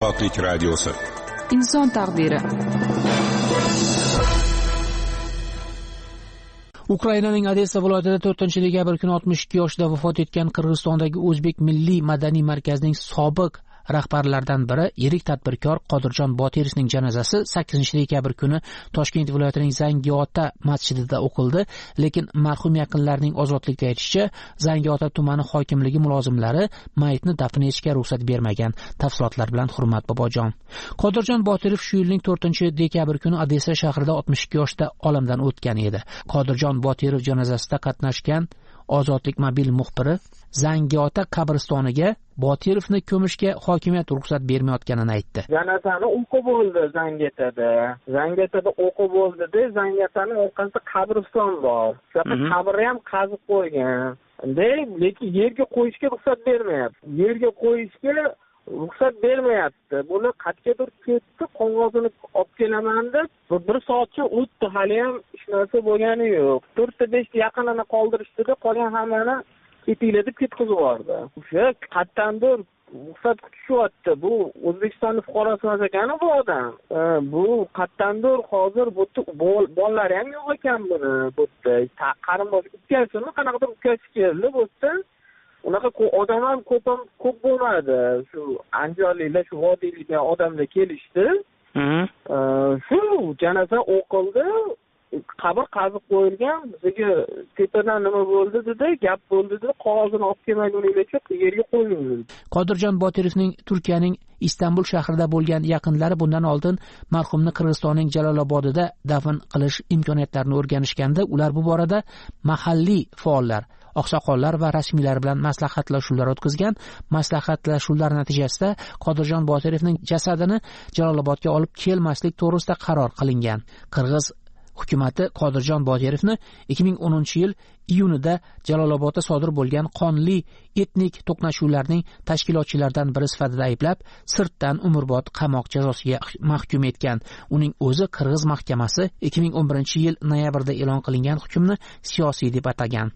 Poklik radiosi. Inson taqdiri. Ukrainaning Odessa viloyatida 4-dekabr kuni 62 yoshida vafot etgan Qirg'izistondagi O'zbek milliy madaniy markazining sobiq rahbarlaridan biri yirik tadbirkor Qodirjon Botirovning janozasi 8-dekabr kuni Toshkent viloyatining Zangiota masjidida o'qildi, lekin marhum yaqinlarining ozodlikda aytishicha, Zangiota tumani hokimligi mulozimlari mayitni dafn etishga ruxsat bermagan. Tafsilotlar bilan Hurmat Bobojon. Qodirjon Botirov shu yilning 4-dekabr kuni Odessa shahrida 62 yoshda olamdan o'tgan edi. Qodirjon Botirov janozasida qatnashgan Ozodlik mobil muxbiri Zangiota qabristoniga Botirovni ko'mishga hokimiyat ruxsat bermayotganini aytdi. Janozani o'qib bo'ldi Zangiotada o'qib bo'ldi-da, Zangiotani orqasida qabriston bor. Shunaqa qabrni ham qazib qo'ygan. Lekin yerga qo'yishga ruxsat bermayapti. Yerga qo'yishga ruxsat bermayapti. Buni qat'iyadir ketdi, qog'ozini olib kelaman deb, bir soatcha o'tdi, hali ham hech narsa bo'lgani yo'q. 4-5 yaqinini qoldirishdi-da, qolgan hammani ketinglar deb ketkizib yubordi. O'sha qattandir ruxsat kutishyapti. Bu O'zbekistonning fuqarosi emas ekan bu odam. Bu qattandir hozir bolalari ham yo'q ekan buni. Bu qarindosh ukasimi, qanaqadir ukasi keldi bu yerda. Unaqa odam ham ko'p bo'lmadi. Shu andijonliklar, shu vodiyliklar odamlar kelishdi. Shu janoza o'qildi, qabr qazib qo'yilgan. Bizga tepadan nima bo'ldi dedi, gap bo'ldi dedi, qog'ozini olib kelmaguninglarcha yerga qo'ying. Qodirjon Botirovning Turkiyaning Istanbul shahrida bo'lgan yaqinlari bundan oldin marhumni Qirg'izistonning Jalolobodida dafn qilish imkoniyatlarini o'rganishganda, ular bu borada mahalliy faollar, oqsoqollar va rasmiylar bilan maslahatlashuvlar o'tkazgan. Maslahatlashuvlar natijasida Qodirjon Botirovning jasadini Jalolobodga olib kelmaslik to'g'risida qaror qilingan. Qirg'iz hukumati Qodirjon Botirovni 2010-yil iyunida Jalolobodda sodir bo'lgan qonli etnik to'qnashuvlarning tashkilotchilaridan biri sifatida ayblab, sirtdan umrbod qamoq jazosiga mahkum etgan. Uning o'zi Qirg'iz mahkamasi 2011-yil noyabrda e'lon qilingan hukmni siyosiy deb atagan.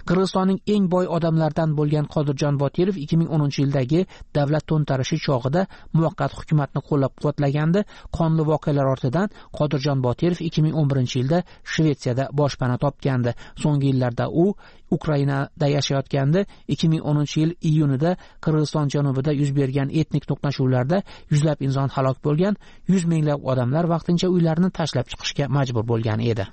Qirg'izistonning eng boy odamlaridan bo'lgan Qodirjon Botirov 2010-yildagi davlat to'ntarishi chog'ida muvaqqat hukumatni qo'llab-quvvatlaganda, qonli voqealar ortidan Qodirjon Botirov 2011-yilda Shvetsiyada boshpana topgandi. So'nggi yillarda u Ukrainada yashayotganda 2010-yil iyunida Qirg'iziston janubida yuz bergan etnik to'qnashuvlarda yuzlab inson halok bo'lgan, 100 minglab odamlar vaqtincha uylarini tashlab chiqishga majbur bo'lgan edi.